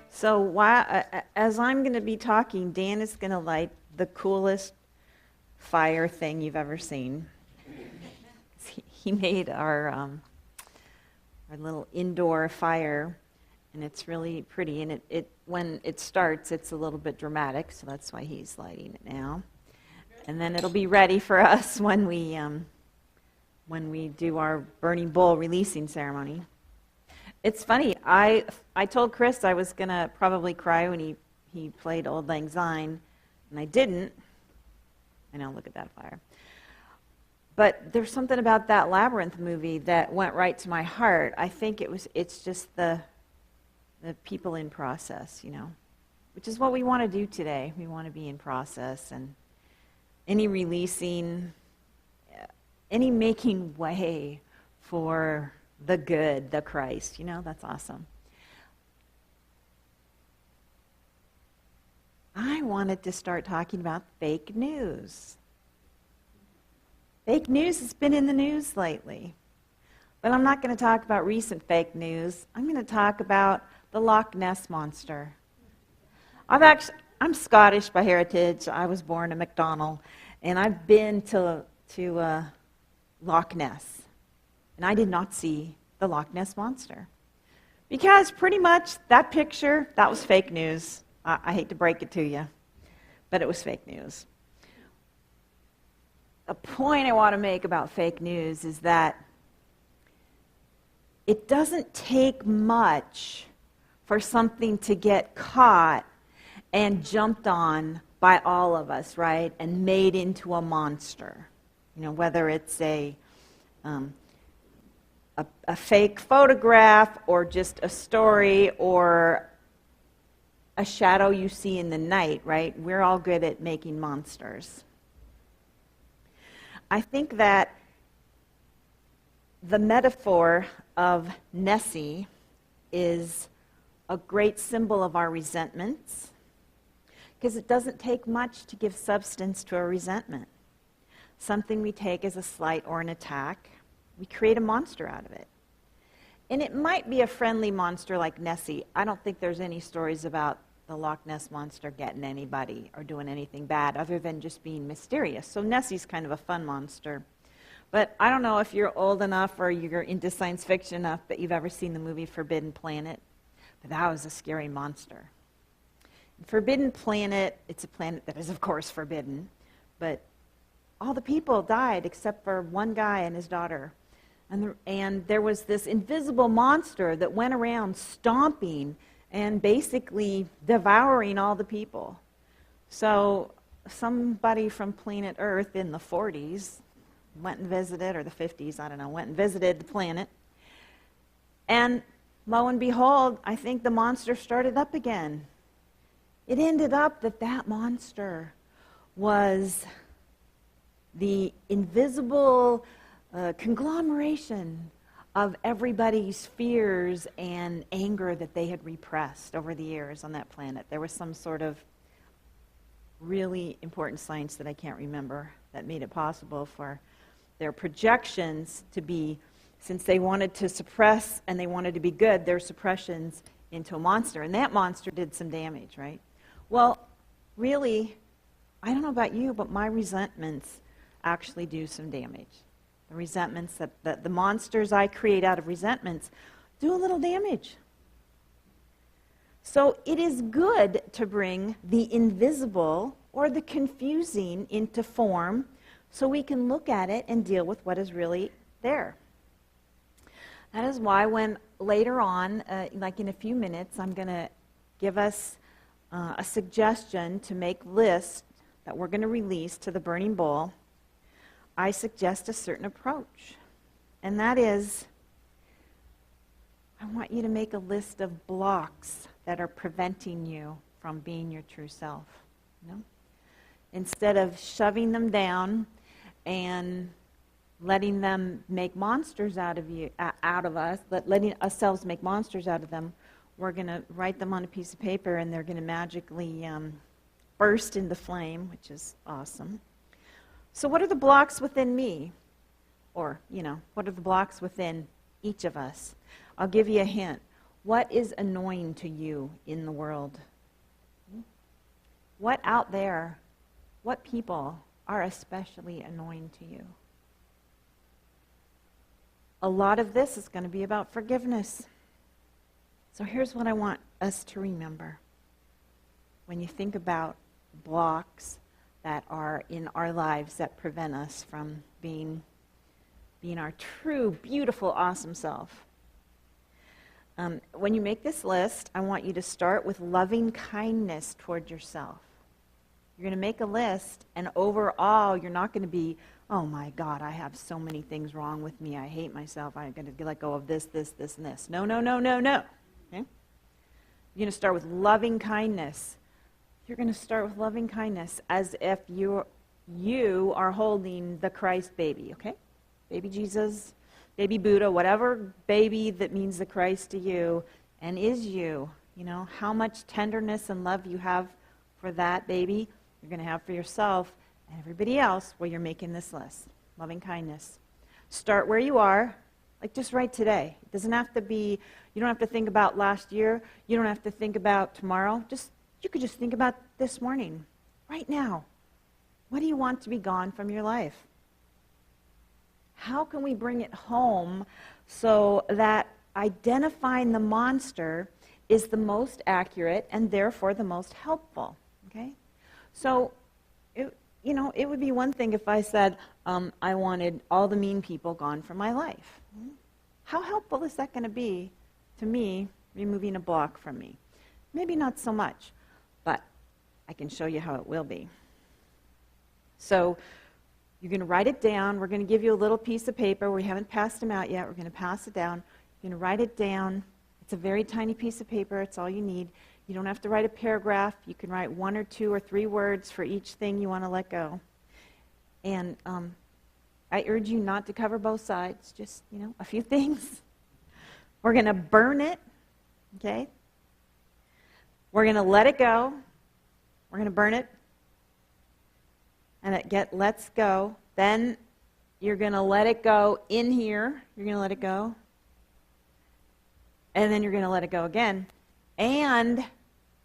So as I'm going to be talking, Dan is going to light the coolest fire thing you've ever seen. He made our little indoor fire, and it's really pretty. And it when it starts, it's a little bit dramatic, so that's why he's lighting it now. And then it'll be ready for us when we do our burning bowl releasing ceremony. It's funny. I told Chris I was going to probably cry when he played Auld Lang Syne, and I didn't. I know, look at that fire. But there's something about that Labyrinth movie that went right to my heart. I think it's just the people in process, which is what we want to do today. We want to be in process, and any releasing, any making way for the good, the Christ, that's awesome. I wanted to start talking about fake news. Fake news has been in the news lately. But I'm not going to talk about recent fake news. I'm going to talk about the Loch Ness Monster. I'm Scottish by heritage. I was born in MacDonald, and I've been to Loch Ness. And I did not see the Loch Ness Monster. Because pretty much that picture, that was fake news. I hate to break it to you, but it was fake news. A point I want to make about fake news is that it doesn't take much for something to get caught and jumped on by all of us, right? And made into a monster. Whether it's a fake photograph or just a story or a shadow you see in the night, right? We're all good at making monsters. I think that the metaphor of Nessie is a great symbol of our resentments, because it doesn't take much to give substance to a resentment. Something we take as a slight or an attack, we create a monster out of it. And it might be a friendly monster like Nessie. I don't think there's any stories about the Loch Ness Monster getting anybody or doing anything bad other than just being mysterious. So Nessie's kind of a fun monster. But I don't know if you're old enough or you're into science fiction enough that you've ever seen the movie Forbidden Planet. But that was a scary monster. Forbidden Planet, it's a planet that is, of course, forbidden. But all the people died except for one guy and his daughter. And there was this invisible monster that went around stomping and basically devouring all the people. So somebody from planet Earth in the 40s went and visited, or the 50s, I don't know, went and visited the planet. And lo and behold, I think the monster started up again. It ended up that monster was the invisible conglomeration of everybody's fears and anger that they had repressed over the years on that planet. There was some sort of really important science that I can't remember that made it possible for their projections to be, since they wanted to suppress and they wanted to be good, their suppressions into a monster. And that monster did some damage, right? Well, really, I don't know about you, but my resentments actually do some damage. The resentments that the monsters I create out of resentments do a little damage. So it is good to bring the invisible or the confusing into form so we can look at it and deal with what is really there. That is why when later on, like in a few minutes, I'm going to give us a suggestion to make lists that we're going to release to the burning bowl. I suggest a certain approach. And that is, I want you to make a list of blocks that are preventing you from being your true self. Instead of shoving them down and letting them make monsters out of us, letting ourselves make monsters out of them, we're going to write them on a piece of paper, and they're going to magically burst into flame, which is awesome. So what are the blocks within me? Or, what are the blocks within each of us? I'll give you a hint. What is annoying to you in the world? What out there, what people are especially annoying to you? A lot of this is going to be about forgiveness. So here's what I want us to remember. When you think about blocks that are in our lives that prevent us from being our true, beautiful, awesome self. When you make this list, I want you to start with loving kindness toward yourself. You're going to make a list, and overall, you're not going to be, oh my God, I have so many things wrong with me. I hate myself. I'm going to let go of this, this, this, and this. No, no, no, no, no. Okay? You're going to start with loving kindness. You're going to start with loving kindness as if you are holding the Christ baby, okay? Baby Jesus, baby Buddha, whatever baby that means the Christ to you and is you. You know, how much tenderness and love you have for that baby, you're going to have for yourself and everybody else while you're making this list. Loving kindness. Start where you are, like just right today. It doesn't have to be, you don't have to think about last year. You don't have to think about tomorrow. You could just think about this morning, right now. What do you want to be gone from your life? How can we bring it home so that identifying the monster is the most accurate and therefore the most helpful? Okay? So, it would be one thing if I said, I wanted all the mean people gone from my life. How helpful is that going to be to me removing a block from me? Maybe not so much, but I can show you how it will be. So, you're going to write it down. We're going to give you a little piece of paper. We haven't passed them out yet. We're going to pass it down. You're going to write it down. It's a very tiny piece of paper. It's all you need. You don't have to write a paragraph. You can write 1 or 2 or 3 words for each thing you want to let go. And I urge you not to cover both sides, just, a few things. We're going to burn it, okay? We're going to let it go. We're going to burn it. And it lets go. Then you're going to let it go in here. You're going to let it go. And then you're going to let it go again. And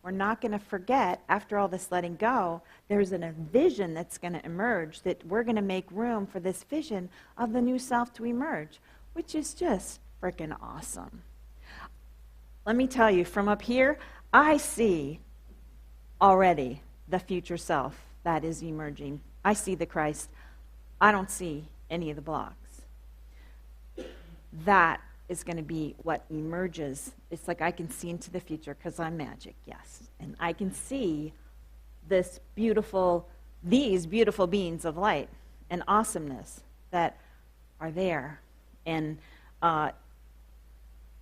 we're not going to forget, after all this letting go, there's a vision that's going to emerge, that we're going to make room for this vision of the new self to emerge, which is just freaking awesome. Let me tell you, from up here, I see already the future self that is emerging. I see the Christ. I don't see any of the blocks. That is going to be what emerges. It's like I can see into the future because I'm magic, yes. And I can see these beautiful beings of light and awesomeness that are there. And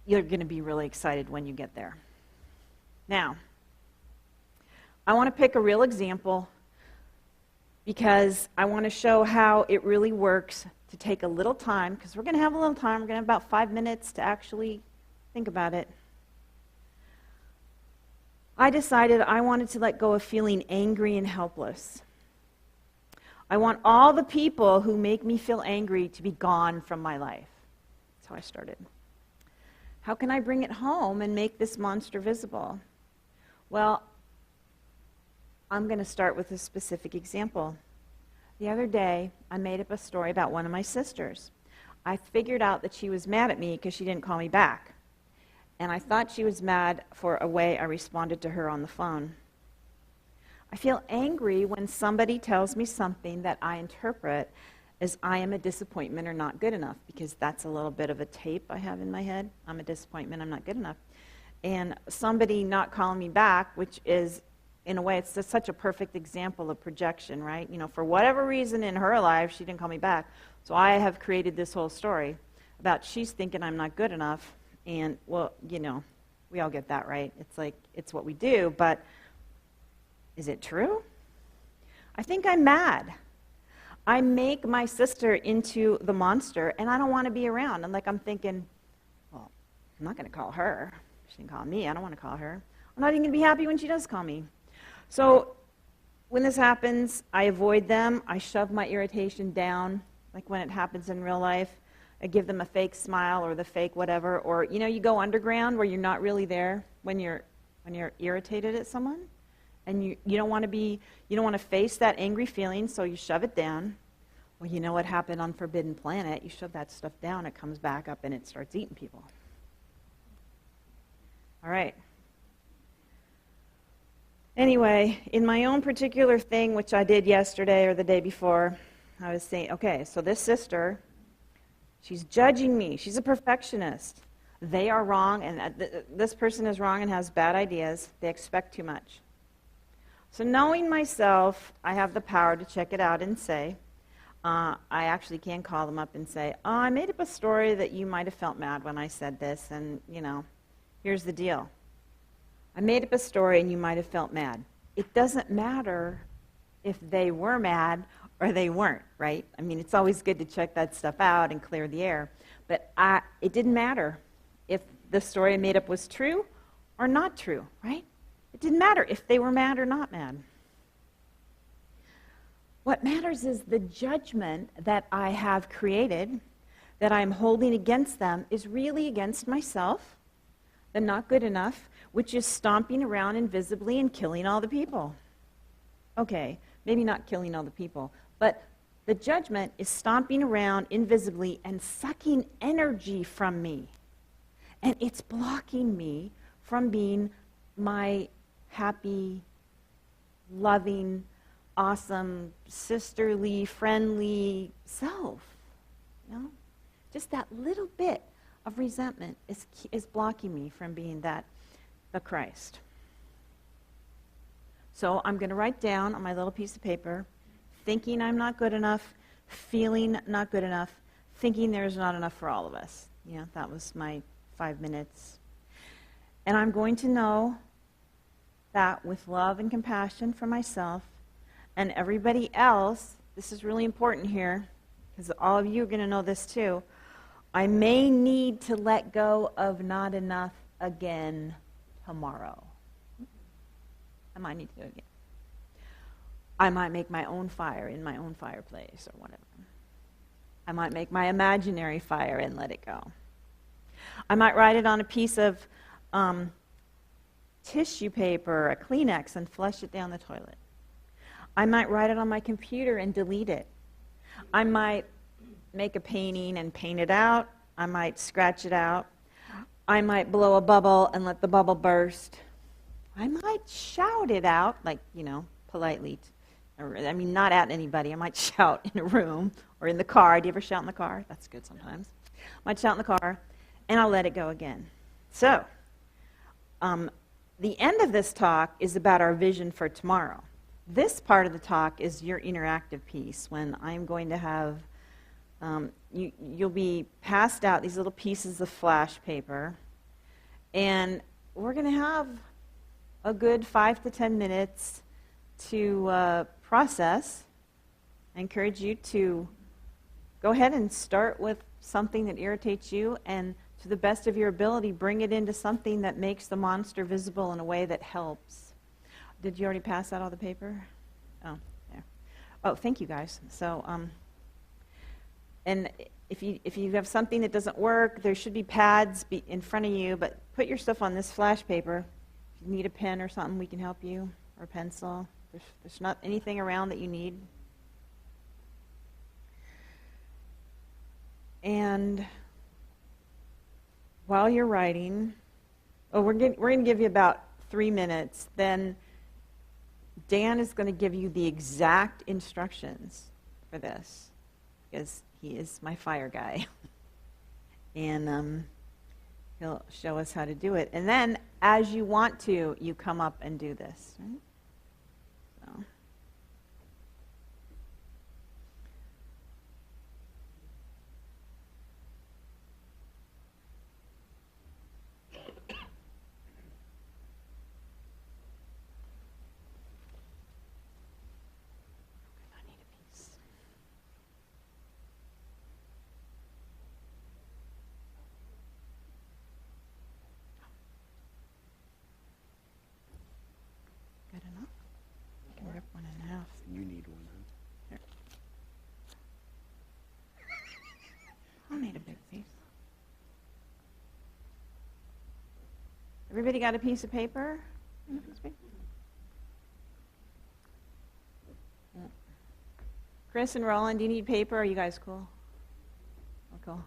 you're going to be really excited when you get there. Now, I want to pick a real example because I want to show how it really works to take a little time, because we're going to have a little time. We're going to have about 5 minutes to actually think about it. I decided I wanted to let go of feeling angry and helpless. I want all the people who make me feel angry to be gone from my life. That's how I started. How can I bring it home and make this monster visible? Well, I'm going to start with a specific example. The other day, I made up a story about one of my sisters. I figured out that she was mad at me because she didn't call me back. And I thought she was mad for a way I responded to her on the phone. I feel angry when somebody tells me something that I interpret as I am a disappointment or not good enough, because that's a little bit of a tape I have in my head. I'm a disappointment, I'm not good enough. And somebody not calling me back, which is, in a way, it's just such a perfect example of projection, right? For whatever reason in her life, she didn't call me back. So I have created this whole story about she's thinking I'm not good enough. And, well, we all get that, right? It's like, it's what we do, but is it true? I think I'm mad. I make my sister into the monster, and I don't want to be around. And I'm thinking, well, I'm not going to call her. She didn't call me. I don't want to call her. I'm not even going to be happy when she does call me. So when this happens, I avoid them. I shove my irritation down, like when it happens in real life. give them a fake smile or the fake whatever, or you go underground where you're not really there when you're irritated at someone, and you don't want to face that angry feeling, so you shove it down. Well, you know what happened on Forbidden Planet? You shove that stuff down, it comes back up and it starts eating people. All right. Anyway, in my own particular thing, which I did yesterday or the day before, I was saying, okay, so this sister, she's judging me. She's a perfectionist. They are wrong, and this person is wrong and has bad ideas. They expect too much. So knowing myself, I have the power to check it out and say, I actually can call them up and say, oh, I made up a story that you might have felt mad when I said this, and, here's the deal. I made up a story and you might have felt mad. It doesn't matter if they were mad or they weren't, right? I mean, it's always good to check that stuff out and clear the air. But it didn't matter if the story I made up was true or not true, right? It didn't matter if they were mad or not mad. What matters is the judgment that I have created, that I'm holding against them, is really against myself, the not good enough, which is stomping around invisibly and killing all the people. Okay, maybe not killing all the people, but the judgment is stomping around invisibly and sucking energy from me. And it's blocking me from being my happy, loving, awesome, sisterly, friendly self. Just that little bit of resentment is blocking me from being the Christ. So I'm going to write down on my little piece of paper, thinking I'm not good enough, feeling not good enough, thinking there's not enough for all of us. That was my 5 minutes. And I'm going to know that with love and compassion for myself and everybody else, this is really important here, because all of you are going to know this too, I may need to let go of not enough again tomorrow. I might need to do it again. I might make my own fire in my own fireplace or whatever. I might make my imaginary fire and let it go. I might write it on a piece of tissue paper, a Kleenex, and flush it down the toilet. I might write it on my computer and delete it. I might make a painting and paint it out. I might scratch it out. I might blow a bubble and let the bubble burst. I might shout it out, like, politely. Not at anybody. I might shout in a room or in the car. Do you ever shout in the car? That's good sometimes. I might shout in the car, and I'll let it go again. So, the end of this talk is about our vision for tomorrow. This part of the talk is your interactive piece, when I'm going to have, you'll be passed out these little pieces of flash paper, and we're going to have a good 5 to 10 minutes to process. I encourage you to go ahead and start with something that irritates you, and to the best of your ability, bring it into something that makes the monster visible in a way that helps. Did you already pass out all the paper? Oh, there. Oh, thank you, guys. So, and if you have something that doesn't work, there should be pads in front of you, but put your stuff on this flash paper. If you need a pen or something, we can help you, or a pencil. There's not anything around that you need. And while you're writing, we're going to give you about 3 minutes. Then Dan is going to give you the exact instructions for this, because he is my fire guy. And he'll show us how to do it. And then, as you want to, you come up and do this. Right? So. Good. Everybody got a piece of paper? Chris and Roland, do you need paper? Are you guys cool? Oh, cool.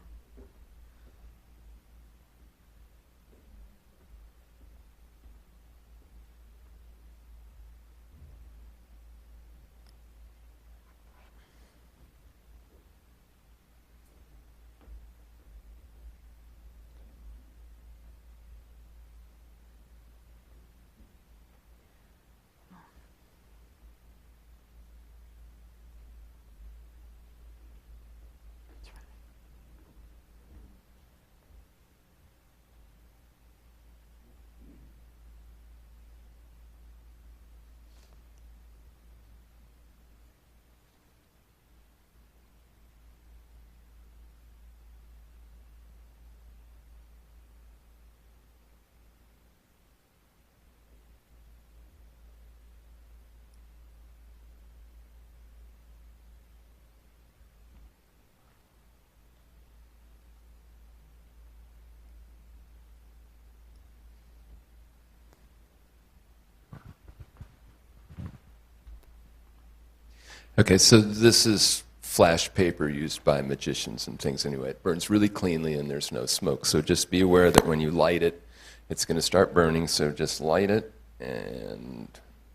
Okay, so this is flash paper used by magicians and things anyway. It burns really cleanly and there's no smoke. So just be aware that when you light it, it's going to start burning. So just light it and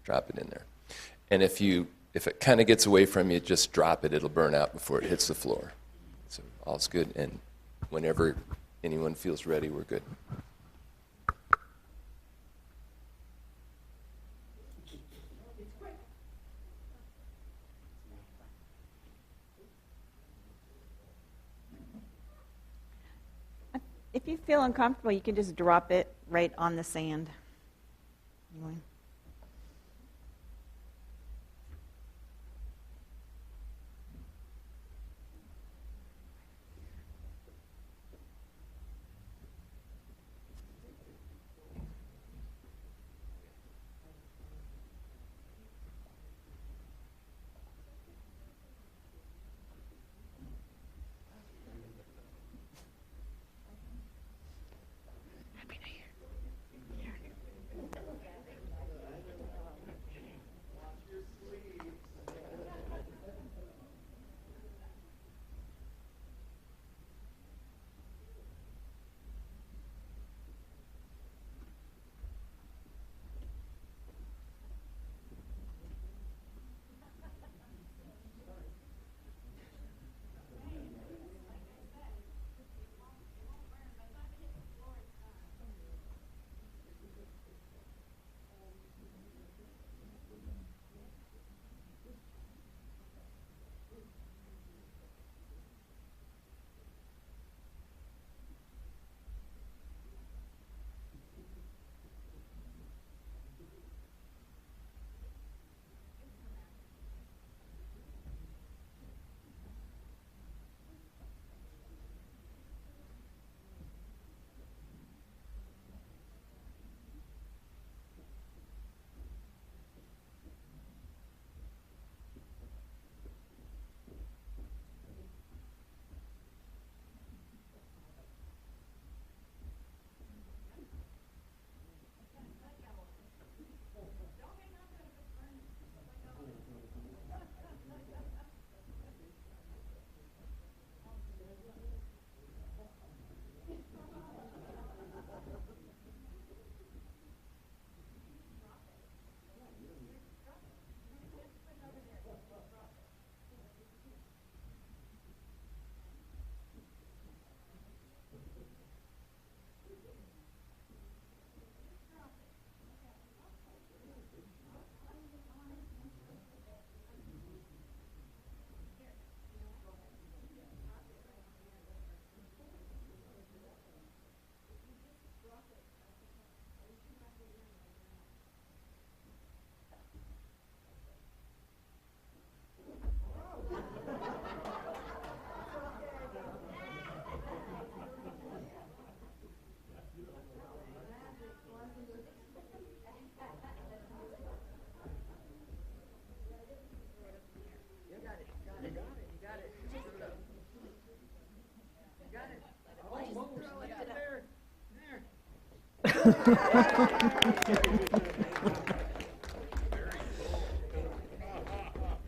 drop it in there. And if it kind of gets away from you, just drop it. It'll burn out before it hits the floor. So all's good. And whenever anyone feels ready, we're good. If you feel uncomfortable, you can just drop it right on the sand. Happy New Year.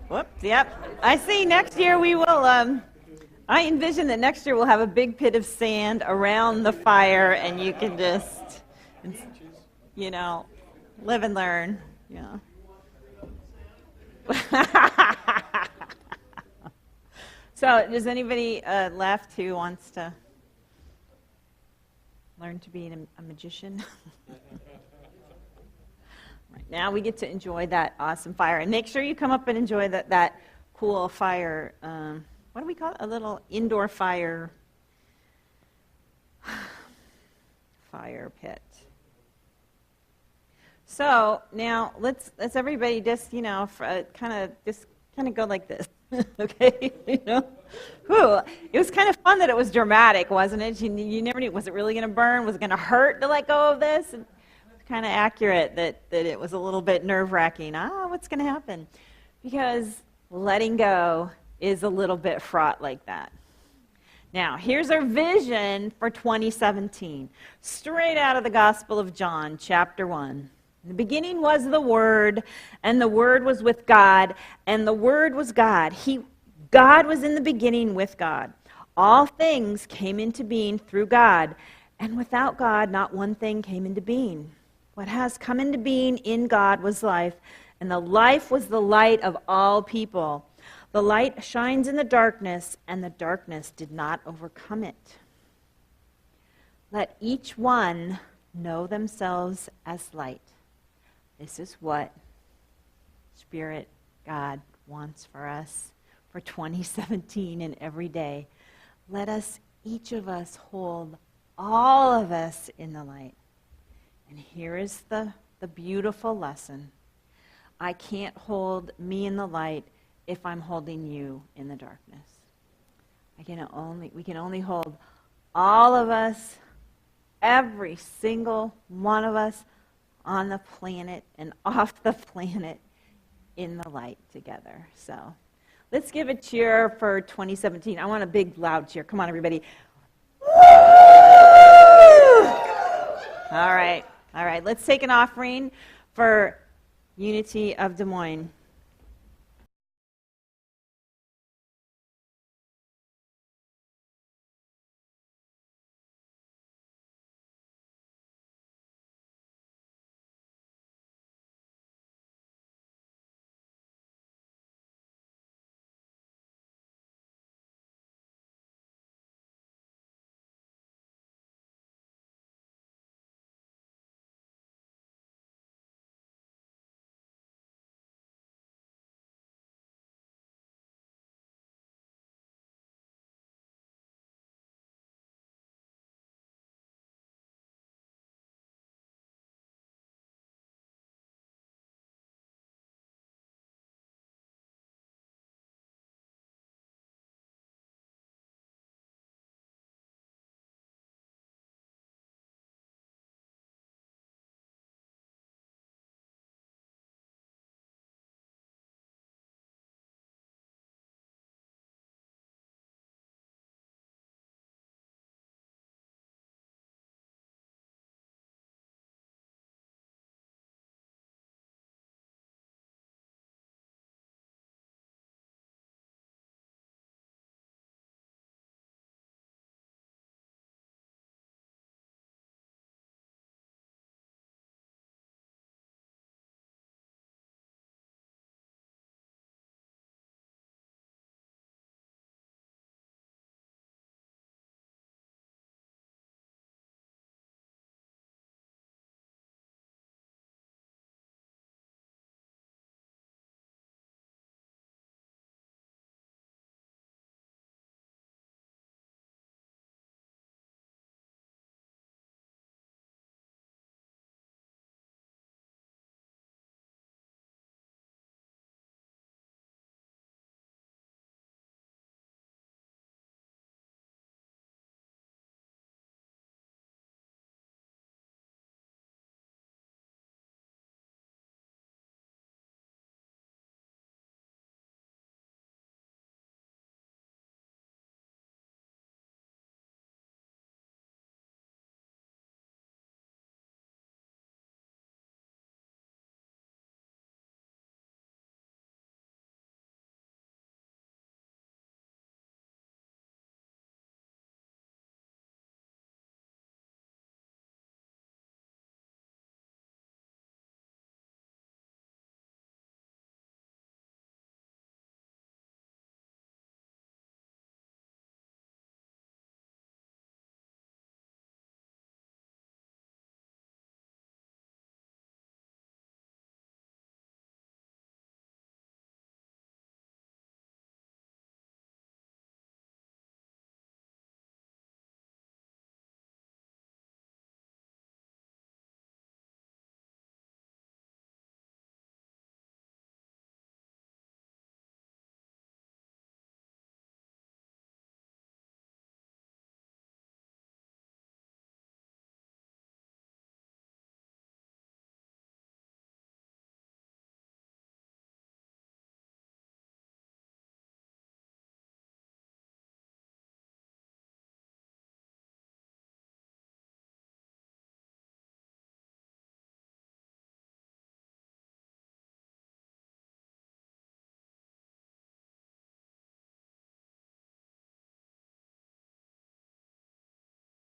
Whoops, yep. I see next year we will, I envision that next year we'll have a big pit of sand around the fire and you can just, you know, live and learn, you know. So, does anybody left who wants to learn to be a magician? Right now, we get to enjoy that awesome fire, and make sure you come up and enjoy that cool fire. What do we call it? A little indoor fire pit. So now let's everybody just kind of go like this, okay? Whew. It was kind of fun that it was dramatic, wasn't it? You never knew, was it really going to burn? Was it going to hurt to let go of this? And it's kind of accurate that it was a little bit nerve-wracking. What's going to happen? Because letting go is a little bit fraught like that. Now, here's our vision for 2017, straight out of the Gospel of John, chapter 1. In the beginning was the Word, and the Word was with God, and the Word was God. God was in the beginning with God. All things came into being through God, and without God, not one thing came into being. What has come into being in God was life, and the life was the light of all people. The light shines in the darkness, and the darkness did not overcome it. Let each one know themselves as light. This is what Spirit God wants for us for 2017 and every day. Let us, each of us, hold all of us in the light. And here is the beautiful lesson. I can't hold me in the light if I'm holding you in the darkness. We can only hold all of us, every single one of us, on the planet and off the planet in the light together. So let's give a cheer for 2017. I want a big, loud cheer. Come on, everybody. Woo! All right. Let's take an offering for Unity of Des Moines.